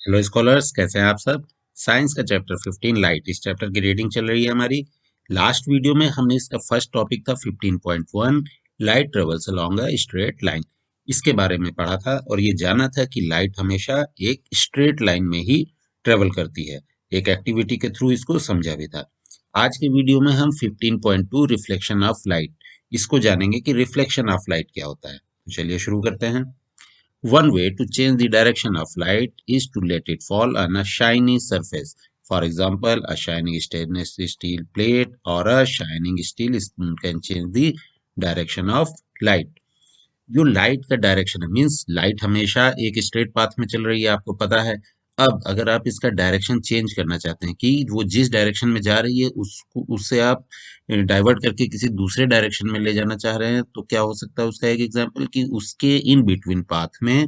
Hello scholars, कैसे हैं आप सब। साइंस का चैप्टर 15 लाइट, इस चैप्टर की रीडिंग चल रही है हमारी। लास्ट वीडियो में हमने इसका फर्स्ट टॉपिक था 15.1 light travels along a straight line, इसके बारे में पढ़ा था और ये जाना था कि लाइट हमेशा एक स्ट्रेट लाइन में ही ट्रेवल करती है। एक एक्टिविटी के थ्रू इसको समझा भी था। आज के वीडियो में हम 15.2 रिफ्लेक्शन ऑफ लाइट, इसको जानेंगे कि रिफ्लेक्शन ऑफ लाइट क्या होता है। तो चलिए शुरू करते हैं। One way to change the direction of light is to let it fall on a shiny surface. For example, a shining stainless steel plate or a shining steel spoon can change the direction of light. जो light का direction है, means light हमेशा एक straight path में चल रही है, आपको पता है। अब अगर आप इसका डायरेक्शन चेंज करना चाहते हैं कि वो जिस डायरेक्शन में जा रही है उसको उससे आप डाइवर्ट करके किसी दूसरे डायरेक्शन में ले जाना चाह रहे हैं, तो क्या हो सकता है उसका एक एग्जांपल कि उसके इन बिटवीन पाथ में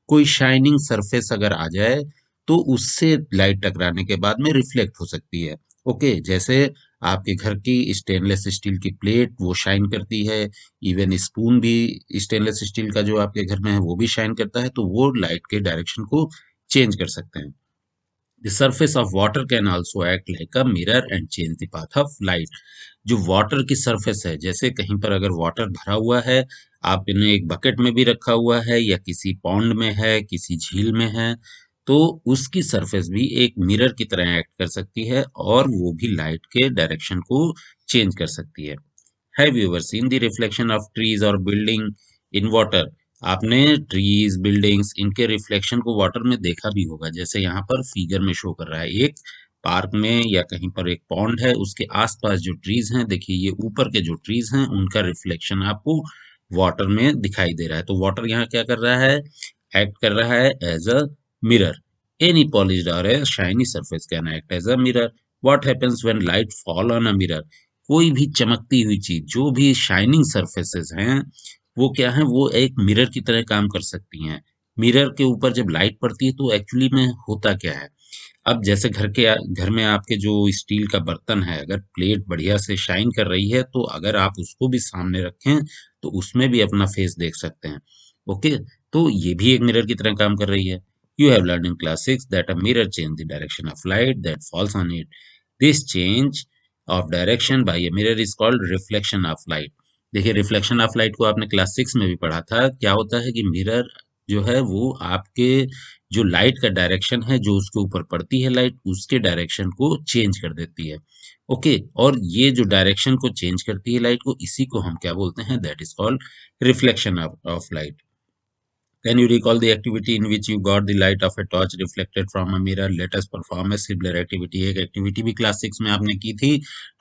कोई शाइनिंग सरफेस अगर आ जाए तो उससे लाइट टकराने के बाद में रिफ्लेक्ट हो सकती है। ओके, जैसे आपके घर की स्टेनलेस स्टील की प्लेट वो शाइन करती है, इवन स्पून भी स्टेनलेस स्टील का जो आपके घर में है वो भी शाइन करता है, तो वो लाइट के डायरेक्शन को चेंज कर सकते हैं। The surface of water can also act like a mirror and change the path of light. जो वाटर की सरफेस है, जैसे कहीं पर अगर वाटर भरा हुआ है, आपने एक बकेट में भी रखा हुआ है या किसी पॉन्ड में है, किसी झील में है, तो उसकी सरफेस भी एक मिरर की तरह एक्ट कर सकती है और वो भी लाइट के डायरेक्शन को चेंज कर सकती है। Have you ever seen the reflection of trees और बिल्डिंग इन वाटर? आपने ट्रीज, बिल्डिंग्स, इनके रिफ्लेक्शन को वाटर में देखा भी होगा। जैसे यहाँ पर फिगर में शो कर रहा है, एक पार्क में या कहीं पर एक पॉन्ड है, उसके आसपास जो ट्रीज हैं, देखिए ये ऊपर के जो ट्रीज हैं उनका रिफ्लेक्शन आपको वाटर में दिखाई दे रहा है। तो वाटर यहाँ क्या कर रहा है? एक्ट कर रहा है as a mirror. Any polished or a shiny surface can act as a mirror. What happens when light fall on a mirror? कोई भी चमकती हुई चीज, जो भी शाइनिंग सरफेसेस हैं, वो क्या है, वो एक मिरर की तरह काम कर सकती हैं। मिरर के ऊपर जब लाइट पड़ती है तो एक्चुअली में होता क्या है। अब जैसे घर में आपके जो स्टील का बर्तन है, अगर प्लेट बढ़िया से शाइन कर रही है तो अगर आप उसको भी सामने रखें तो उसमें भी अपना फेस देख सकते हैं। ओके, तो ये भी एक मिरर की तरह काम कर रही है। You have learn in class 6 that a mirror change the direction of light that falls on it. This change of direction by a mirror is called reflection of light. देखिए, रिफ्लेक्शन ऑफ लाइट को आपने class 6 में भी पढ़ा था। क्या होता है कि मिरर जो है वो आपके जो लाइट का डायरेक्शन है, जो उसके ऊपर पड़ती है लाइट, उसके डायरेक्शन को चेंज कर देती है। ओके, और ये जो डायरेक्शन को चेंज करती है लाइट को, इसी को हम क्या बोलते हैं? That is called reflection of light. Can you recall the activity in which you got the light of a torch reflected from a mirror? Let us perform a similar activity. एक activity भी class 6 में आपने की थी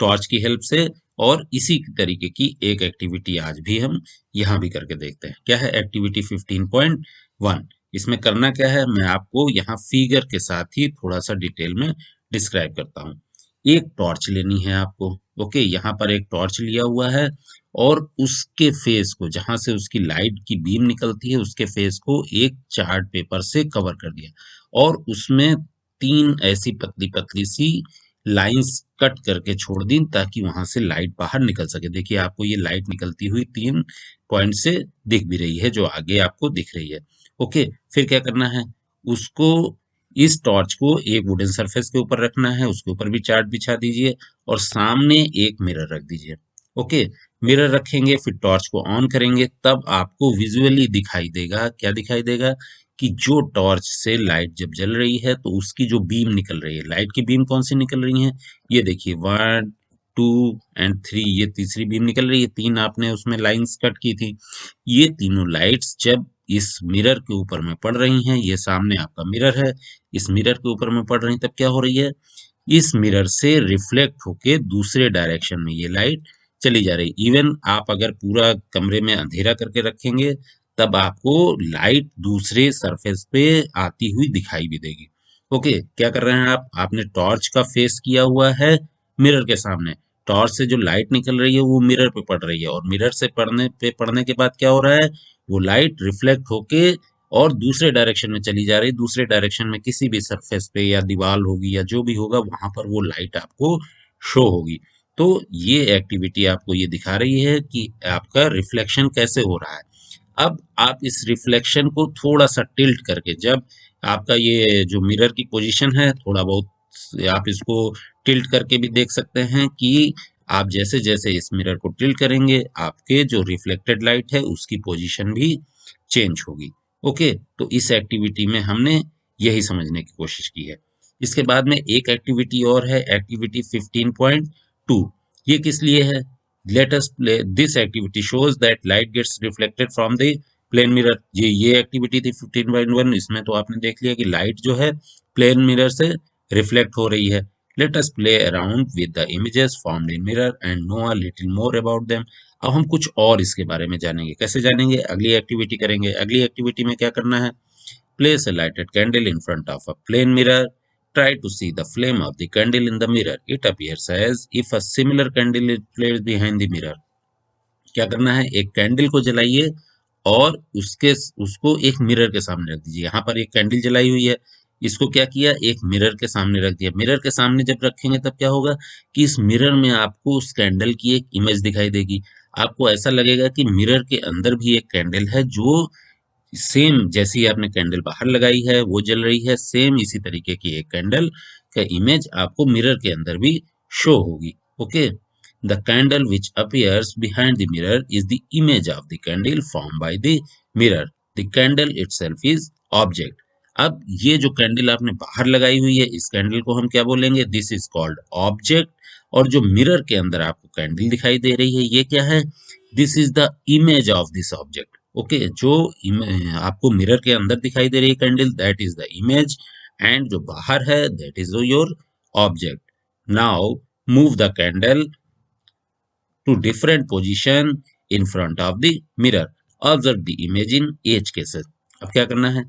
torch की help से, और इसी तरीके की एक एक्टिविटी आज भी हम यहाँ भी करके देखते हैं। क्या है एक्टिविटी 15.1? इसमें करना क्या है, मैं आपको यहाँ फिगर के साथ ही थोड़ा सा डिटेल में डिस्क्राइब करता हूँ। एक टॉर्च लेनी है आपको। ओके, यहाँ पर एक टॉर्च लिया हुआ है और उसके फेस को, जहां से उसकी लाइट की बीम निकलती है, उसके फेस को एक चार्ट पेपर से कवर कर दिया और उसमें तीन ऐसी पतली पतली सी लाइंस कट करके छोड़ दी ताकि वहां से लाइट बाहर निकल सके। देखिए, आपको ये लाइट निकलती हुई 3 पॉइंट से दिख भी रही है, जो आगे आपको दिख रही है। ओके, फिर क्या करना है, उसको, इस टॉर्च को एक वुडन सरफेस के ऊपर रखना है, उसके ऊपर भी चार्ट बिछा दीजिए और सामने एक मिरर रख दीजिए। ओके, मिरर रखेंगे, फिर टॉर्च को ऑन करेंगे, तब आपको विजुअली दिखाई देगा, क्या दिखाई देगा कि जो टॉर्च से लाइट जब जल रही है तो उसकी जो बीम निकल रही है, लाइट की बीम कौन सी निकल रही है, ये देखिए 1, 2 एंड 3, ये तीसरी बीम निकल रही है। 3 आपने उसमें लाइंस कट की थी। ये तीनों लाइट्स जब इस मिरर के ऊपर में पड़ रही हैं, ये सामने आपका मिरर है, इस मिरर के ऊपर में पड़ रही, तब क्या हो रही है, इस मिरर से रिफ्लेक्ट होके दूसरे डायरेक्शन में ये लाइट चली जा रही। इवन आप अगर पूरा कमरे में अंधेरा करके रखेंगे तब आपको लाइट दूसरे सरफेस पे आती हुई दिखाई भी देगी। ओके, क्या कर रहे हैं आप, आपने टॉर्च का फेस किया हुआ है मिरर के सामने, टॉर्च से जो लाइट निकल रही है वो मिरर पे पड़ रही है और मिरर से पड़ने के बाद क्या हो रहा है, वो लाइट रिफ्लेक्ट होके और दूसरे डायरेक्शन में चली जा रही है। दूसरे डायरेक्शन में किसी भी सरफेस पे या दीवार होगी या जो भी होगा वहां पर वो लाइट आपको शो होगी। तो ये एक्टिविटी आपको ये दिखा रही है कि आपका रिफ्लेक्शन कैसे हो रहा है। अब आप इस रिफ्लेक्शन को थोड़ा सा टिल्ट करके, जब आपका ये जो मिरर की पोजीशन है थोड़ा बहुत आप इसको टिल्ट करके भी देख सकते हैं कि आप जैसे जैसे इस मिरर को टिल्ट करेंगे आपके जो रिफ्लेक्टेड लाइट है उसकी पोजीशन भी चेंज होगी। ओके, तो इस एक्टिविटी में हमने यही समझने की कोशिश की है। इसके बाद में एक एक्टिविटी और है, एक्टिविटी 15.2। ये किस लिए है? Let us play this activity shows that light gets reflected from the plane mirror. ये एक्टिविटी थी 15.1। इसमें तो आपने देख लिया कि लाइट जो है प्लेन मिरर से रिफ्लेक्ट हो रही है। Let us play around with the images formed in mirror and know a little more about them. अब हम कुछ और इसके बारे में जानेंगे। कैसे जानेंगे? अगली एक्टिविटी करेंगे। अगली एक्टिविटी में क्या करना है? Place a lighted candle in front of a plain mirror. Try to see the flame of the candle in the mirror. It appears as if a similar candle is placed behind the mirror. क्या करना है? एक candle को जलाइए और उसको एक mirror के सामने रख दीजिए। यहाँ पर एक कैंडल जलाई हुई है, इसको क्या किया? एक मिरर के सामने रख दिया। मिरर के सामने जब रखेंगे तब क्या होगा कि इस मिरर में आपको उस कैंडल की एक इमेज दिखाई देगी। आपको ऐसा लगेगा कि मिरर के अंदर भी एक कैंडल है जो सेम जैसी आपने कैंडल बाहर लगाई है वो जल रही है, सेम इसी तरीके की एक कैंडल का इमेज आपको मिरर के अंदर भी शो होगी। Okay, the candle which appears behind the mirror is the image of the candle form by the mirror. The candle itself is object. अब ये जो कैंडल आपने बाहर लगाई हुई है इस कैंडल को हम क्या बोलेंगे? This is called object. और जो मिरर के अंदर आपको कैंडल दिखाई दे रही है ये क्या है? This is the image of this object. Okay, जो आपको मिरर के अंदर दिखाई दे रही है candle that is the image, and जो बाहर है that is your object. Now move the candle to different position in front of the mirror. Observe the image in each cases. अब क्या करना है?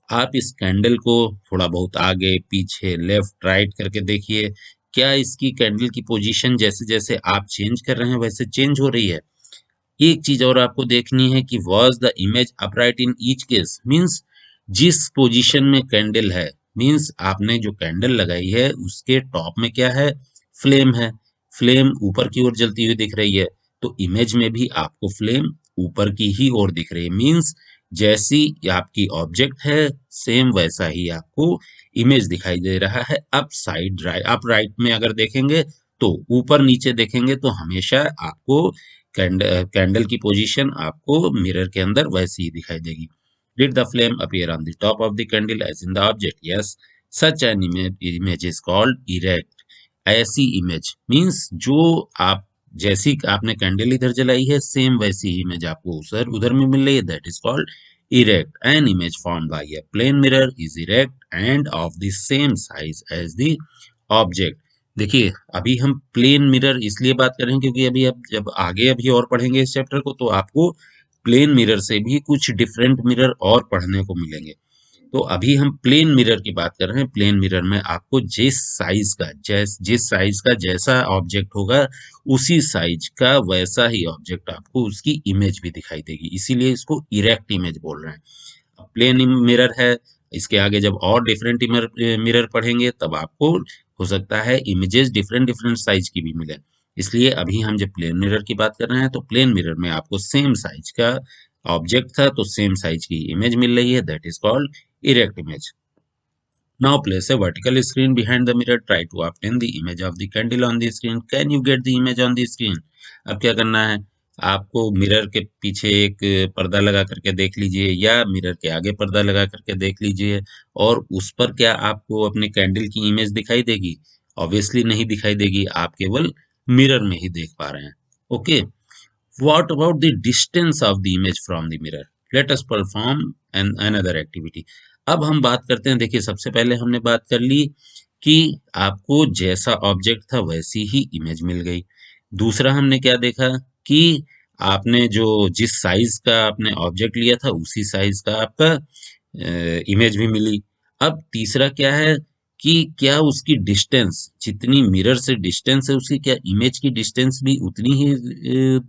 आप इस कैंडल को थोड़ा बहुत आगे पीछे लेफ्ट राइट करके देखिए। क्या इसकी कैंडल की पोजीशन जैसे जैसे आप चेंज कर रहे हैं वैसे चेंज हो रही है? एक चीज और आपको देखनी है कि was the image upright in each case. Means जिस पोजीशन में कैंडल है, मीन्स आपने जो कैंडल लगाई है उसके टॉप में क्या है? फ्लेम है। फ्लेम ऊपर की ओर जलती हुई दिख रही है, तो इमेज में भी आपको फ्लेम ऊपर की ही ओर दिख रही है। मीन्स जैसी आपकी ऑब्जेक्ट है सेम वैसा ही आपको इमेज दिखाई दे रहा है। Up side right, up right में अगर देखेंगे तो ऊपर नीचे देखेंगे तो हमेशा आपको कैंडल की पोजीशन आपको मिरर के अंदर वैसी ही दिखाई देगी। Did the flame appear on the top of the candle as in the object? Yes. Such an image is called erect. ऐसी इमेज मीन्स जो आप जैसी आपने कैंडल इधर जलाई है सेम वैसी ही इमेज आपको उधर उधर में मिल रही है, that is called erect. An image form by a plane mirror is erect and of the same size as the object. देखिए अभी हम प्लेन मिरर इसलिए बात कर रहे हैं क्योंकि अभी अब जब आगे अभी और पढ़ेंगे इस चैप्टर को तो आपको प्लेन मिरर से भी कुछ डिफरेंट मिरर और पढ़ने को मिलेंगे। तो अभी हम प्लेन मिरर की बात कर रहे हैं। प्लेन मिरर में आपको जिस साइज का जैसा ऑब्जेक्ट होगा उसी साइज का वैसा ही ऑब्जेक्ट आपको उसकी इमेज भी दिखाई देगी, इसीलिए इसको इरेक्ट इमेज बोल रहे हैं। प्लेन मिरर है, इसके आगे जब और डिफरेंट मिरर पढ़ेंगे तब आपको हो सकता है इमेजेस डिफरेंट डिफरेंट साइज की भी मिले। इसलिए अभी हम जब प्लेन मिरर की बात कर रहे हैं तो प्लेन मिरर में आपको सेम साइज का ऑब्जेक्ट था तो सेम साइज की इमेज मिल रही है, that is called erect image. Now place a vertical screen behind the mirror. Try to obtain the image of the candle on the screen. Can you get the image on the screen? अब क्या करना है? आपको mirror के पीछे एक पर्दा लगा करके देख लीजिए या मिरर के आगे पर्दा लगा करके देख लीजिए और उस पर क्या आपको अपने कैंडल की इमेज दिखाई देगी? ऑब्वियसली नहीं दिखाई देगी, आप केवल मिरर में ही देख पा रहे हैं। Okay, What about the distance of the image from the mirror? Let us perform another activity. अब हम बात करते हैं। देखिए सबसे पहले हमने बात कर ली कि आपको जैसा ऑब्जेक्ट था वैसी ही इमेज मिल गई। दूसरा हमने क्या देखा कि आपने जो जिस साइज का आपने ऑब्जेक्ट लिया था उसी साइज का आपका इमेज भी मिली। अब तीसरा क्या है कि क्या उसकी डिस्टेंस जितनी मिरर से डिस्टेंस है उसकी क्या इमेज की डिस्टेंस भी उतनी ही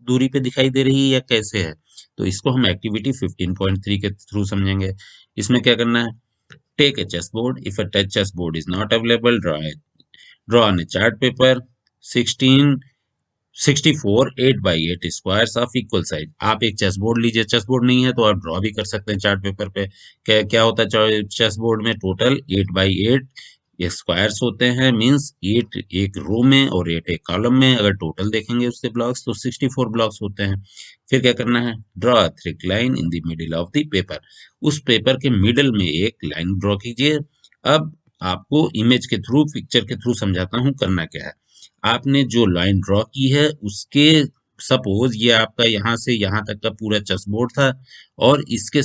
दूरी पे दिखाई दे रही है या कैसे है? तो इसको हम एक्टिविटी 15.3 के थ्रू समझेंगे। इसमें क्या करना है? Take a chess board. If a chess board is not available, draw on a chart paper 16 64 8 by 8 squares of equal size. आप एक चेस बोर्ड लीजिए, चेस बोर्ड नहीं है तो आप ड्रॉ भी कर सकते हैं चार्ट पेपर पे। क्या क्या होता है चेस बोर्ड में? टोटल 8 by 8 ये स्क्वायर्स होते हैं, मींस 8 एक रो में और 8 एक कॉलम में। अगर टोटल देखेंगे उसके ब्लॉक्स तो 64 ब्लॉक्स होते हैं। फिर क्या करना है? Draw a thick line in the middle of the paper. उस पेपर के मिडल में एक लाइन ड्रॉ कीजिए। अब आपको इमेज के थ्रू, पिक्चर के थ्रू समझाता हूँ करना क्या है। आपने जो लाइन ड्रॉ की है उसके, सपोज ये आपका यहाँ से यहाँ तक का पूरा चेस बोर्ड था और इसके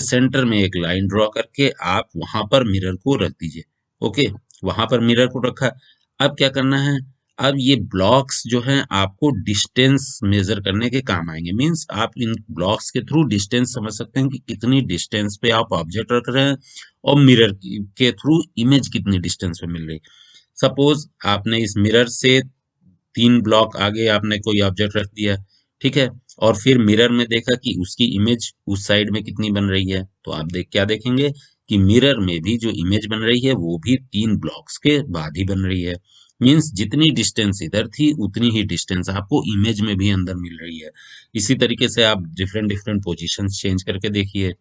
सेंटर में एक लाइन ड्रॉ करके आप वहां पर मिरर को रख दीजिए। ओके, वहां पर मिरर को रखा। अब क्या करना है? अब ये ब्लॉक्स जो हैं आपको डिस्टेंस मेजर करने के काम आएंगे। मींस आप इन ब्लॉक्स के थ्रू डिस्टेंस समझ सकते हैं कि कितनी डिस्टेंस पे आप ऑब्जेक्ट रख रहे हैं और मिरर के थ्रू इमेज कितनी डिस्टेंस पे मिल रही है। सपोज आपने इस मिरर से 3 ब्लॉक आगे आपने कोई ऑब्जेक्ट रख दिया, ठीक है, और फिर मिरर में देखा कि उसकी इमेज उस साइड में कितनी बन रही है, तो आप क्या देखेंगे कि मिरर में भी जो इमेज बन रही है वो भी 3 ब्लॉक्स के बाद ही बन रही है। मीन्स जितनी डिस्टेंस इधर थी उतनी ही डिस्टेंस आपको इमेज में भी अंदर मिल रही है। इसी तरीके से आप डिफरेंट डिफरेंट पोजीशंस चेंज करके देखिए।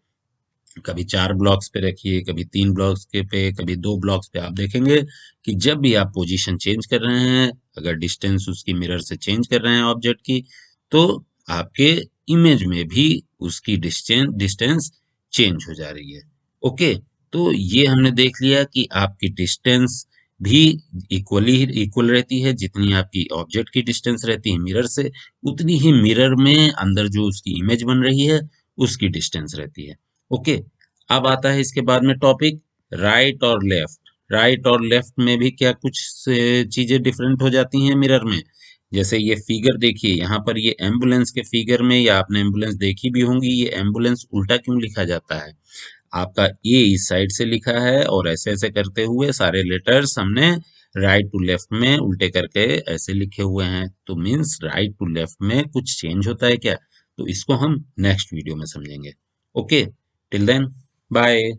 कभी 4 ब्लॉक्स पे रखिए, कभी 3 ब्लॉक्स के पे, कभी 2 ब्लॉक्स पे। आप देखेंगे कि जब भी आप पोजीशन चेंज कर रहे हैं, अगर डिस्टेंस उसकी मिरर से चेंज कर रहे हैं ऑब्जेक्ट की, तो आपके इमेज में भी उसकी डिस्टेंस चेंज हो जा रही है। ओके, तो ये हमने देख लिया कि आपकी डिस्टेंस भी इक्वल रहती है। जितनी आपकी ऑब्जेक्ट की डिस्टेंस रहती है मिरर से, उतनी ही मिरर में अंदर जो उसकी इमेज बन रही है उसकी डिस्टेंस रहती है। ओके, अब आता है इसके बाद में टॉपिक राइट और लेफ्ट। राइट और लेफ्ट में भी क्या कुछ चीजें डिफरेंट हो जाती हैं मिरर में। जैसे ये फिगर देखिए, यहाँ पर ये एम्बुलेंस के फिगर में, या आपने एम्बुलेंस देखी भी होंगी, ये एम्बुलेंस उल्टा क्यों लिखा जाता है? आपका ए इस साइड से लिखा है और ऐसे ऐसे करते हुए सारे लेटर्स हमने राइट टू लेफ्ट में उल्टे करके ऐसे लिखे हुए हैं। तो मीन्स राइट टू लेफ्ट में कुछ चेंज होता है क्या? तो इसको हम नेक्स्ट वीडियो में समझेंगे। Okay, till then, bye.